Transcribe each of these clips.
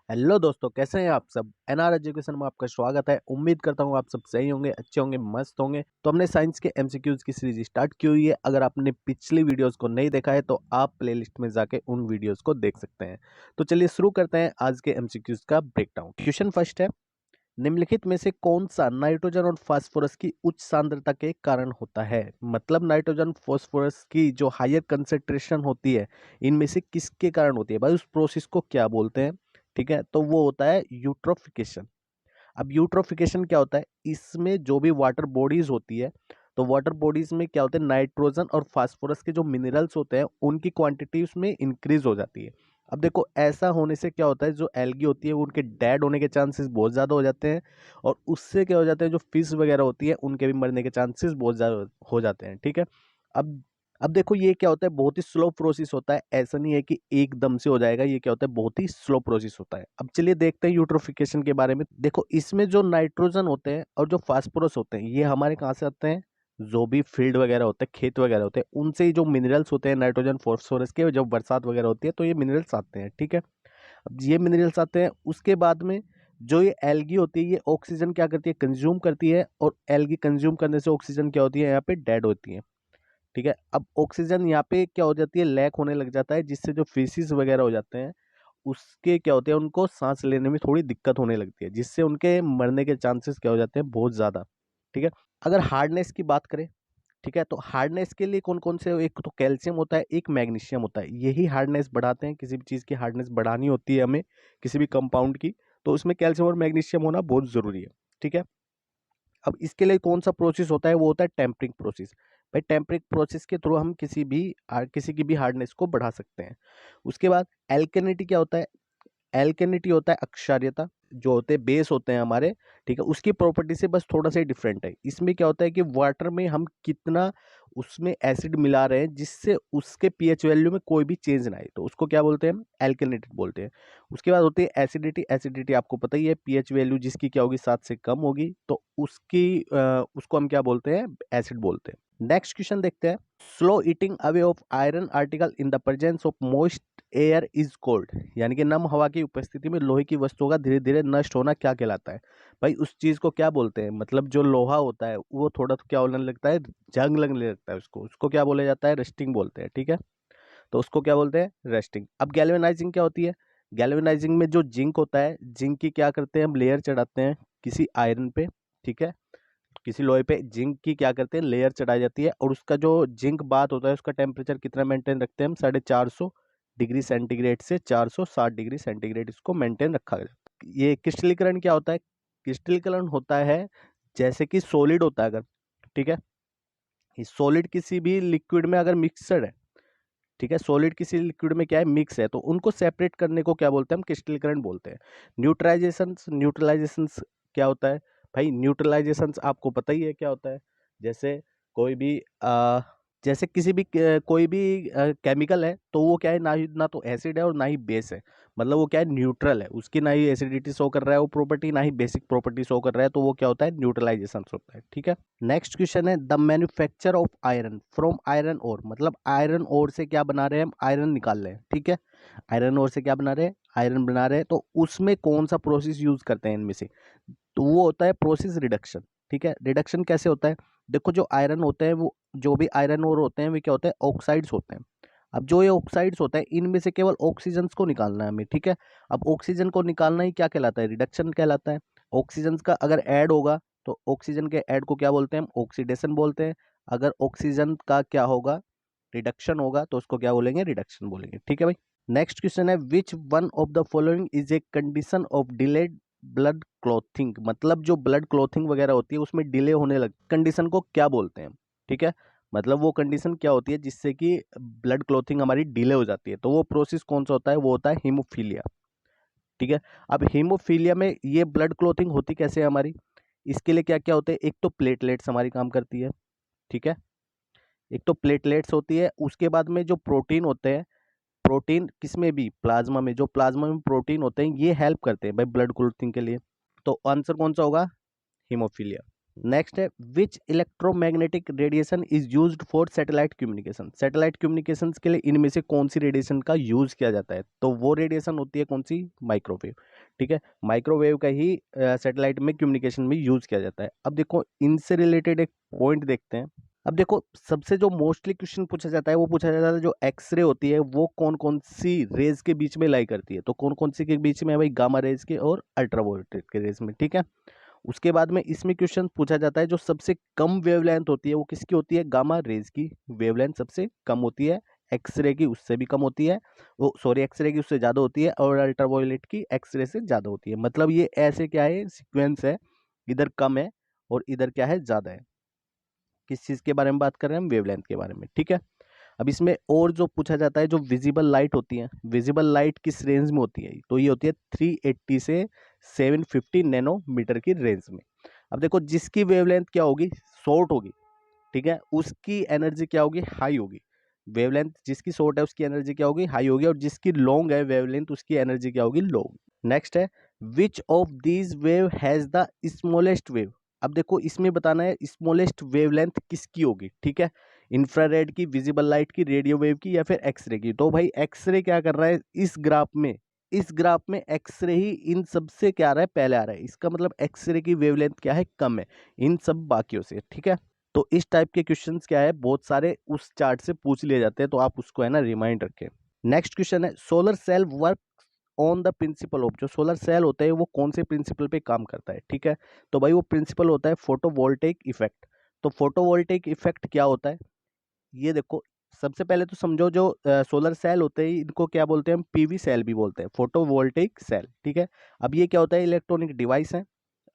Hello दोस्तों, कैसे हैं आप सब। एनआर एजुकेशन में आपका स्वागत है। उम्मीद करता हूँ आप सब सही होंगे, अच्छे होंगे, मस्त होंगे। तो हमने साइंस के एमसीक्यूज की सीरीज स्टार्ट की हुई है। अगर आपने पिछली वीडियोस को नहीं देखा है तो आप प्लेलिस्ट में जाके उन वीडियोस को देख सकते हैं। तो चलिए शुरू करते हैं आज के एमसीक्यूज का ब्रेकडाउन। क्वेश्चन फर्स्ट है, निम्नलिखित में से कौन सा नाइट्रोजन और फास्फोरस की उच्च सांद्रता के कारण होता है। मतलब नाइट्रोजन फास्फोरस की जो हायर कंसेंट्रेशन होती है, इनमें से किसके कारण होती है भाई, उस प्रोसेस को क्या बोलते हैं। ठीक है, तो वो होता है यूट्रोफिकेशन। अब यूट्रोफिकेशन क्या होता है, इसमें जो भी वाटर बॉडीज होती है, तो वाटर बॉडीज में क्या होता है, नाइट्रोजन और फास्फोरस के जो मिनरल्स होते हैं उनकी क्वांटिटी उसमें इंक्रीज हो जाती है। अब देखो, ऐसा होने से क्या होता है, जो एल्गी होती है उनके डेड होने के चांसेस बहुत ज़्यादा हो जाते हैं। और उससे क्या हो जाता है, जो फिश वगैरह होती है उनके भी मरने के चांसेस बहुत ज़्यादा हो जाते हैं। ठीक है, अब अब देखो ये क्या होता है, बहुत ही स्लो प्रोसेस होता है। ऐसा नहीं है कि एकदम से हो जाएगा, ये क्या होता है, बहुत ही स्लो प्रोसेस होता है। अब चलिए देखते हैं यूट्रोफिकेशन के बारे में। देखो, इसमें जो नाइट्रोजन होते हैं और जो फास्फोरस होते हैं, ये हमारे कहाँ से आते हैं, जो भी फील्ड वगैरह होते हैं, खेत वगैरह होते हैं, उनसे ही जो मिनरल्स होते हैं नाइट्रोजन फास्फोरस के, जब बरसात वगैरह होती है तो ये मिनरल्स आते हैं। ठीक है, अब ये मिनरल्स आते हैं, उसके बाद में जो ये एल्गी होती है, ये ऑक्सीजन क्या करती है, कंज्यूम करती है। और एल्गी कंज्यूम करने से ऑक्सीजन क्या होती है, यहाँ पे डेड होती है। ठीक है, अब ऑक्सीजन यहाँ पे क्या हो जाती है, लैक होने लग जाता है, जिससे जो फिशिस वगैरह हो जाते हैं उसके क्या होते हैं, उनको सांस लेने में थोड़ी दिक्कत होने लगती है, जिससे उनके मरने के चांसेस क्या हो जाते हैं, बहुत ज़्यादा। ठीक है, अगर हार्डनेस की बात करें, ठीक है, तो हार्डनेस के लिए कौन कौन से, एक तो कैल्शियम होता है, एक मैग्नीशियम होता है, यही हार्डनेस बढ़ाते हैं। किसी भी चीज़ की हार्डनेस बढ़ानी होती है हमें, किसी भी कंपाउंड की, तो उसमें कैल्शियम और मैग्नीशियम होना बहुत ज़रूरी है। ठीक है, अब इसके लिए कौन सा प्रोसेस होता है, वो होता है टेम्परिंग प्रोसेस। भाई टेम्परिंग प्रोसेस के थ्रू हम किसी की भी हार्डनेस को बढ़ा सकते हैं। उसके बाद एल्केनिटी क्या होता है, एल्केनिटी होता है अक्षारीयता, जो होते हैं बेस होते हैं हमारे। ठीक है, उसकी प्रॉपर्टी से बस थोड़ा सा डिफरेंट है। इसमें क्या होता है कि वाटर में हम कितना उसमें एसिड मिला रहे हैं, जिससे उसके पीएच वैल्यू में कोई भी चेंज ना आए, तो उसको क्या बोलते हैं, एल्केनिटी बोलते हैं। उसके बाद होती है एसिडिटी। एसिडिटी आपको पता ही है, पीएच वैल्यू जिसकी क्या होगी, 7 से कम होगी, तो उसको हम क्या बोलते हैं, एसिड बोलते हैं। नेक्स्ट क्वेश्चन देखते हैं, slow eating away of iron article in the presence of moist air is cold. यानी कि नम हवा की उपस्थिति में लोहे की वस्तुओं का धीरे धीरे नष्ट होना क्या कहलाता है। भाई उस चीज को क्या बोलते हैं, मतलब जो लोहा होता है वो थोड़ा तो क्या होने लगता है, जंग लगने लगता है, उसको उसको क्या बोला जाता है, रस्टिंग बोलते हैं। ठीक है, तो उसको क्या बोलते हैं, रस्टिंग। अब गैल्वेनाइजिंग क्या होती है, गैल्वेनाइजिंग में जो जिंक होता है, जिंक की क्या करते हैं, हम लेयर चढ़ाते हैं किसी आयरन पे। ठीक है, किसी लोहे पे जिंक की क्या करते हैं, लेयर चढ़ाई जाती है, और उसका जो जिंक बात होता है उसका टेम्परेचर कितना मेंटेन रखते हैं हम, 450 डिग्री सेंटीग्रेड से 460 डिग्री सेंटीग्रेड इसको मेंटेन रखा गया। ये क्रिस्टलीकरण क्या होता है, क्रिस्टलीकरण होता है जैसे कि सॉलिड होता है अगर, ठीक है, ये सॉलिड किसी भी लिक्विड में अगर मिक्सड है, ठीक है, सॉलिड किसी लिक्विड में क्या है, मिक्स है, तो उनको सेपरेट करने को क्या बोलते हैं, हम क्रिस्टलीकरण बोलते हैं। न्यूट्रलाइजेशन, न्यूट्रलाइजेशन क्या होता है भाई, न्यूट्रलाइजेशन आपको पता ही है क्या होता है। जैसे कोई भी जैसे किसी भी कोई भी केमिकल है, तो वो क्या है, ना तो एसिड है और ना ही बेस है। मतलब वो क्या है, न्यूट्रल है, उसकी ना ही एसिडिटी शो कर रहा है वो प्रॉपर्टी, ना ही बेसिक प्रॉपर्टी शो कर रहा है, तो वो क्या होता है, न्यूट्रलाइजेशन होता है। ठीक है, नेक्स्ट क्वेश्चन है, the manufacture of iron from iron ore. मतलब आयरन ओर से क्या बना रहे हैं, हम आयरन निकाल रहे हैं। ठीक है, आयरन ओर से क्या बना रहे हैं, आयरन बना रहे हैं, तो उसमें कौन सा प्रोसेस यूज करते हैं इनमें से, तो वो होता है प्रोसेस रिडक्शन। ठीक है, रिडक्शन कैसे होता है, देखो जो आयरन होते हैं, वो जो भी आयरन ओर होते हैं वे क्या होते हैं, ऑक्साइड्स होते हैं। अब जो ये ऑक्साइड्स होता है, इनमें से केवल ऑक्सीजन को निकालना है हमें। ठीक है, अब ऑक्सीजन को निकालना ही क्या कहलाता है, रिडक्शन कहलाता है। ऑक्सीजन का अगर ऐड होगा, तो ऑक्सीजन के ऐड को क्या बोलते हैं, हम ऑक्सीडेशन बोलते हैं। अगर ऑक्सीजन का क्या होगा, रिडक्शन होगा, तो उसको क्या बोलेंगे, रिडक्शन बोलेंगे। ठीक है भाई, नेक्स्ट क्वेश्चन है, which one of the following is a condition of delayed blood clothing. मतलब जो ब्लड क्लॉथिंग वगैरह होती है उसमें डिले होने लग, कंडीशन को क्या बोलते हैं। ठीक है, मतलब वो कंडीशन क्या होती है जिससे कि ब्लड क्लॉथिंग हमारी डिले हो जाती है, तो वो प्रोसेस कौन सा होता है, वो होता है हीमोफीलिया। ठीक है, अब हीमोफीलिया में ये ब्लड क्लॉथिंग होती कैसे है हमारी, इसके लिए क्या क्या होते हैं, एक तो प्लेटलेट्स हमारी काम करती है। ठीक है, एक तो प्लेटलेट्स होती है, उसके बाद में जो प्रोटीन होते हैं, प्रोटीन किसमें भी, प्लाज्मा में, जो प्लाज्मा में प्रोटीन होते हैं ये हेल्प करते हैं भाई ब्लड क्लॉथिंग के लिए। तो आंसर कौन सा होगा, हीमोफीलिया। नेक्स्ट है which electromagnetic radiation is used for satellite communication. Satellite communication के लिए इनमें से कौन सी रेडिएशन का यूज किया जाता है? तो वो रेडिएशन होती है कौन सी? माइक्रोवेव। ठीक है, माइक्रोवेव का ही सैटेलाइट में कम्युनिकेशन में यूज किया जाता है। अब देखो इनसे रिलेटेड एक पॉइंट देखते हैं। अब देखो सबसे जो मोस्टली क्वेश्चन पूछा जाता है वो पूछा जाता है जो एक्सरे होती है वो कौन कौन सी रेज के बीच में लाई करती है। तो कौन कौन सी के बीच में है भाई? गामा रेज के और अल्ट्रावायलेट के रेज में। ठीक है, उसके बाद में इसमें क्वेश्चन पूछा जाता है जो सबसे कम वेवलेंथ होती है वो किसकी होती है? गामा रेज की वेवलेंथ सबसे कम होती है, एक्सरे की उससे भी कम होती है, वो सॉरी एक्सरे की उससे ज़्यादा होती है, और अल्ट्रावायलेट की एक्सरे से ज़्यादा होती है। मतलब ये ऐसे क्या है सीक्वेंस है, इधर कम है और इधर क्या है ज़्यादा है। किस चीज़ के बारे में बात कर रहे हैं हम? वेवलेंथ के बारे में। ठीक है, अब इसमें और जो पूछा जाता है जो विजिबल लाइट होती है, विजिबल लाइट किस रेंज में होती है? तो ये होती है 380 से 750 नैनोमीटर की रेंज में। अब देखो जिसकी वेवलेंथ क्या होगी? शॉर्ट होगी। ठीक है, उसकी एनर्जी क्या होगी? हाई होगी। वेवलेंथ जिसकी शॉर्ट है उसकी एनर्जी क्या होगी? हाई होगी, और जिसकी लॉन्ग है वेवलेंथ उसकी एनर्जी क्या होगी? लो। नेक्स्ट है which of these wave has the smallest wave. अब देखो इसमें बताना है स्मॉलेस्ट वेवलेंथ किसकी होगी। ठीक है, इंफ्रारेड की, विजिबल लाइट की, रेडियो वेव की, या फिर एक्सरे की। तो भाई एक्सरे क्या कर रहा है इस ग्राफ में? इस ग्राफ में एक्सरे ही इन सब से क्या आ रहा है? पहले आ रहा है। इसका मतलब एक्सरे की वेवलेंथ क्या है? कम है इन सब बाकियों से। ठीक है, तो इस टाइप के क्वेश्चंस क्या है बहुत सारे उस चार्ट से पूछ लिए जाते हैं, तो आप उसको है ना रिमाइंड रखें। नेक्स्ट क्वेश्चन है solar cell work on the principle of. जो सोलर सेल होता है वो कौन से प्रिंसिपल पे काम करता है? ठीक है, तो भाई वो प्रिंसिपल होता है फोटोवोल्टेइक इफेक्ट। तो फोटोवोल्टेइक इफेक्ट क्या होता है ये देखो। सबसे पहले तो समझो जो सोलर सेल होते हैं इनको क्या बोलते हैं हम? पीवी सेल भी बोलते हैं, फोटोवोल्टेइक सेल। ठीक है, अब ये क्या होता है? इलेक्ट्रॉनिक डिवाइस है।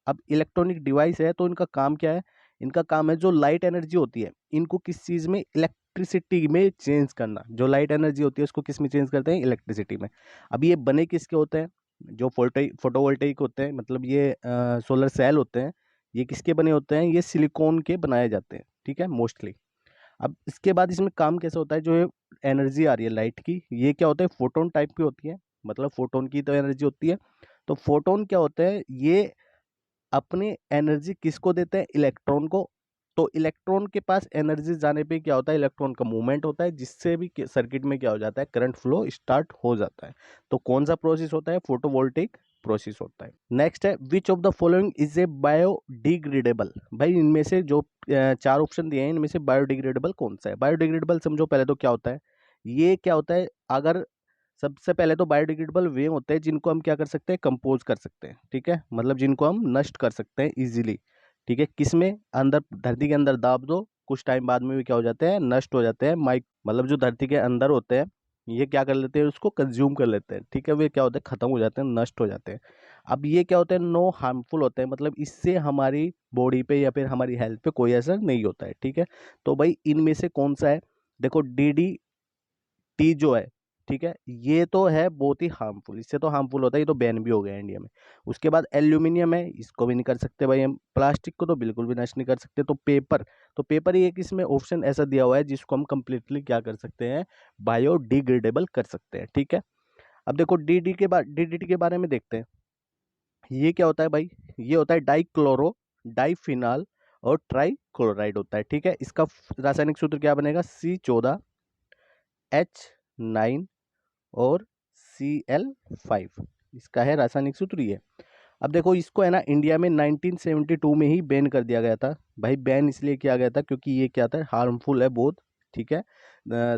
अब इलेक्ट्रॉनिक डिवाइस है तो इनका काम क्या है? इनका काम है जो लाइट एनर्जी होती है इनको किस चीज में? इलेक्ट्रिसिटी में चेंज करना। जो लाइट एनर्जी होती है उसको किस में चेंज करते हैं? इलेक्ट्रिसिटी में। अब ये बने किसके होते हैं? जो फोटोवोल्टेइक होते हैं, मतलब ये सोलर सेल होते हैं, ये किसके बने होते हैं? ये सिलिकॉन के बनाए जाते हैं। ठीक है, मोस्टली। अब इसके बाद इसमें काम कैसे होता है? जो एनर्जी आ रही है लाइट की, ये क्या होता है? फोटोन टाइप की होती है, मतलब फोटोन की तो एनर्जी होती है। तो फोटोन क्या होता है? ये अपनी एनर्जी किसको देते हैं? इलेक्ट्रॉन को। तो इलेक्ट्रॉन के पास एनर्जी जाने पे क्या होता है? इलेक्ट्रॉन का मूवमेंट होता है, जिससे भी सर्किट में क्या हो जाता है? करंट फ्लो स्टार्ट हो जाता है। तो कौन सा प्रोसेस होता है? फोटोवोल्टेइक प्रोसेस होता है। नेक्स्ट है which of the following is a biodegradable. भाई इनमें से जो चार ऑप्शन दिए हैं इनमें से बायोडिग्रेडेबल कौन सा है? बायोडिग्रेडेबल समझो पहले तो क्या होता है। ये क्या होता है? अगर सबसे पहले तो बायोडिग्रेडेबल वे होते हैं जिनको हम क्या कर सकते हैं? कंपोज कर सकते हैं। ठीक है, मतलब जिनको हम नष्ट कर सकते हैं इजीली। ठीक है, किसमें? अंदर धरती के अंदर दाब दो, कुछ टाइम बाद में भी क्या हो जाते हैं? नष्ट हो जाते हैं। माइक मतलब जो धरती के अंदर होते हैं ये क्या कर लेते हैं? उसको कंज्यूम कर लेते हैं। ठीक है, वे क्या होते हैं? खत्म हो जाते हैं, नष्ट हो जाते हैं। अब ये क्या होते हैं? नो हार्मफुल होते हैं, मतलब इससे हमारी बॉडी पे या फिर हमारी हेल्थ पे कोई असर नहीं होता है। ठीक है, तो भाई इनमें से कौन सा है? देखो DDT जो है, ठीक है, ये तो है बहुत ही हार्मफुल, इससे तो हार्मफुल होता है, ये तो बैन भी हो गया इंडिया में। उसके बाद एल्यूमिनियम है, इसको भी नहीं कर सकते भाई हम। प्लास्टिक को तो बिल्कुल भी नष्ट नहीं कर सकते। तो पेपर, तो पेपर ही एक इसमें ऑप्शन ऐसा दिया हुआ है जिसको हम कंप्लीटली क्या कर सकते हैं? बायोडिग्रेडेबल कर सकते हैं। ठीक है, अब देखो DDT के बारे में देखते हैं। ये क्या होता है भाई? ये होता है डाइक्लोरो डाइफिनाल और ट्राइक्लोराइड होता है। ठीक है, इसका रासायनिक सूत्र क्या बनेगा? C14H9 और Cl5, इसका है रासायनिक सूत्र ये। अब देखो इसको है ना इंडिया में 1972 में ही बैन कर दिया गया था। भाई बैन इसलिए किया गया था क्योंकि ये क्या था? हार्मफुल है बहुत। ठीक है,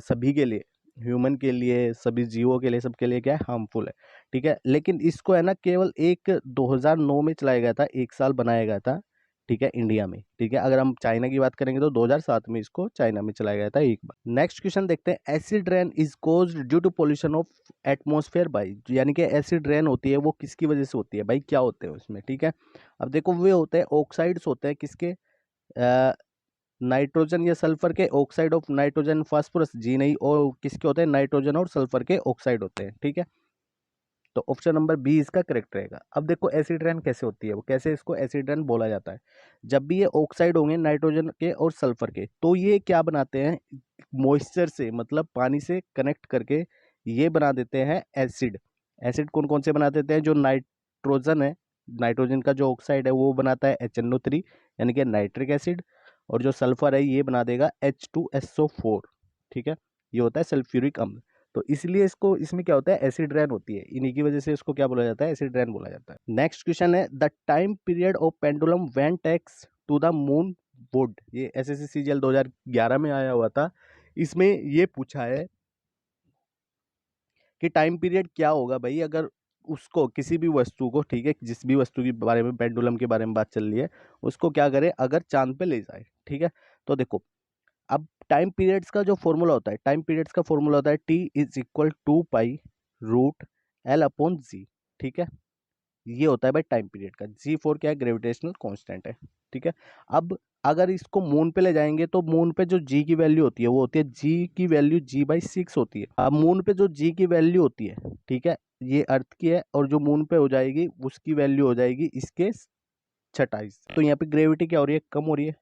सभी के लिए, ह्यूमन के लिए, सभी जीवों के लिए, सबके लिए क्या है? हार्मफुल है। ठीक है, लेकिन इसको है ना केवल एक 2009 में चलाया गया था, एक साल बनाया गया था। ठीक है, इंडिया में। ठीक है, अगर हम चाइना की बात करेंगे तो 2007 में इसको चाइना में चलाया गया था एक बार। नेक्स्ट क्वेश्चन देखते हैं acid rain is caused due to pollution of atmosphere by. यानी कि एसिड रेन होती है वो किसकी वजह से होती है भाई? क्या होते हैं उसमें? ठीक है, अब देखो वे होते हैं ऑक्साइड्स होते हैं किसके? नाइट्रोजन या सल्फर के, ऑक्साइड ऑफ नाइट्रोजन फास्फोरस जी नहीं, और किसके होते हैं? नाइट्रोजन और सल्फर के ऑक्साइड होते हैं। ठीक है, तो ऑप्शन नंबर बी इसका करेक्ट रहेगा। अब देखो एसिड रेन कैसे होती है, वो कैसे इसको एसिड रेन बोला जाता है? जब भी ये ऑक्साइड होंगे नाइट्रोजन के और सल्फर के, तो ये क्या बनाते हैं? मॉइस्चर से, मतलब पानी से कनेक्ट करके ये बना देते हैं एसिड। एसिड कौन कौन से बना देते हैं? जो नाइट्रोजन है, नाइट्रोजन का जो ऑक्साइड है वो बनाता है HNO3, यानी कि नाइट्रिक एसिड, और जो सल्फर है ये बना देगा H2SO4, ठीक है। ये होता है सल्फ्यूरिक अम्ल। तो इसलिए इसको, इसमें क्या होता है, एसिड रेन होती है, इन्हीं की वजह से इसको क्या बोला जाता है, एसिड रेन बोला जाता है। नेक्स्ट क्वेश्चन है the time period of pendulum when takes to the moon would. ये SSC CGL 2011 में आया हुआ था। इसमें ये पूछा है कि टाइम पीरियड क्या होगा भाई, अगर उसको किसी भी वस्तु को, ठीक है, जिस भी वस्तु के बारे में, पेंडुलम के बारे में बात चल रही है, उसको क्या करे अगर चांद पे ले जाए, ठीक है। तो देखो, अब टाइम पीरियड्स का जो फॉर्मूला होता है, टाइम पीरियड्स का फॉर्मूला होता है T=2π√L/g, ठीक है। ये होता है भाई टाइम पीरियड का। G4 क्या है, ग्रेविटेशनल कांस्टेंट है, ठीक है। अब अगर इसको मून पे ले जाएंगे तो मून पे जो G की वैल्यू होती है वो होती है, G की वैल्यू G/6 होती है। अब मून पे जो G की वैल्यू होती है, ठीक है, ये अर्थ की है, और जो मून पे हो जाएगी उसकी वैल्यू हो जाएगी इसके 26। तो यहाँ पे ग्रेविटी क्या हो रही है, कम हो रही है।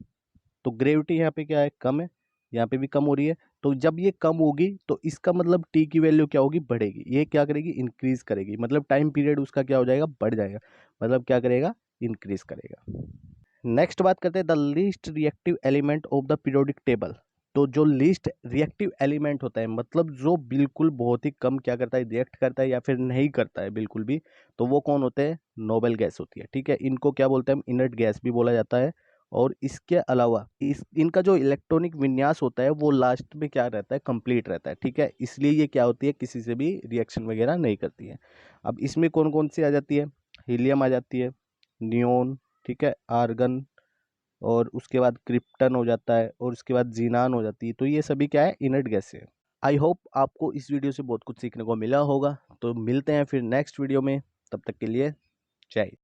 तो ग्रेविटी यहाँ पे क्या है, कम है, यहाँ पे भी कम हो रही है। तो जब ये कम होगी तो इसका मतलब टी की वैल्यू क्या होगी, बढ़ेगी। ये क्या करेगी, इंक्रीज करेगी, मतलब टाइम पीरियड उसका क्या हो जाएगा, बढ़ जाएगा, मतलब क्या करेगा, इंक्रीज करेगा। नेक्स्ट बात करते हैं the least reactive element of the periodic table. तो जो लीस्ट रिएक्टिव एलिमेंट होता है, मतलब जो बिल्कुल बहुत ही कम क्या करता है, रिएक्ट करता है या फिर नहीं करता है बिल्कुल भी, तो वो कौन होते हैं, नोबल गैस होती है, ठीक है। इनको क्या बोलते हैं, इनर्ट गैस भी बोला जाता है। और इसके अलावा इनका जो इलेक्ट्रॉनिक विन्यास होता है वो लास्ट में क्या रहता है, कंप्लीट रहता है, ठीक है। इसलिए ये क्या होती है, किसी से भी रिएक्शन वगैरह नहीं करती है। अब इसमें कौन कौन सी आ जाती है, हीलियम आ जाती है, नियोन, ठीक है, आर्गन, और उसके बाद क्रिप्टन हो जाता है, और उसके बाद जीनान हो जाती है। तो ये सभी क्या है, इनर्ट गैस है। आई होप आपको इस वीडियो से बहुत कुछ सीखने को मिला होगा। तो मिलते हैं फिर नेक्स्ट वीडियो में, तब तक के लिए जय हिंद।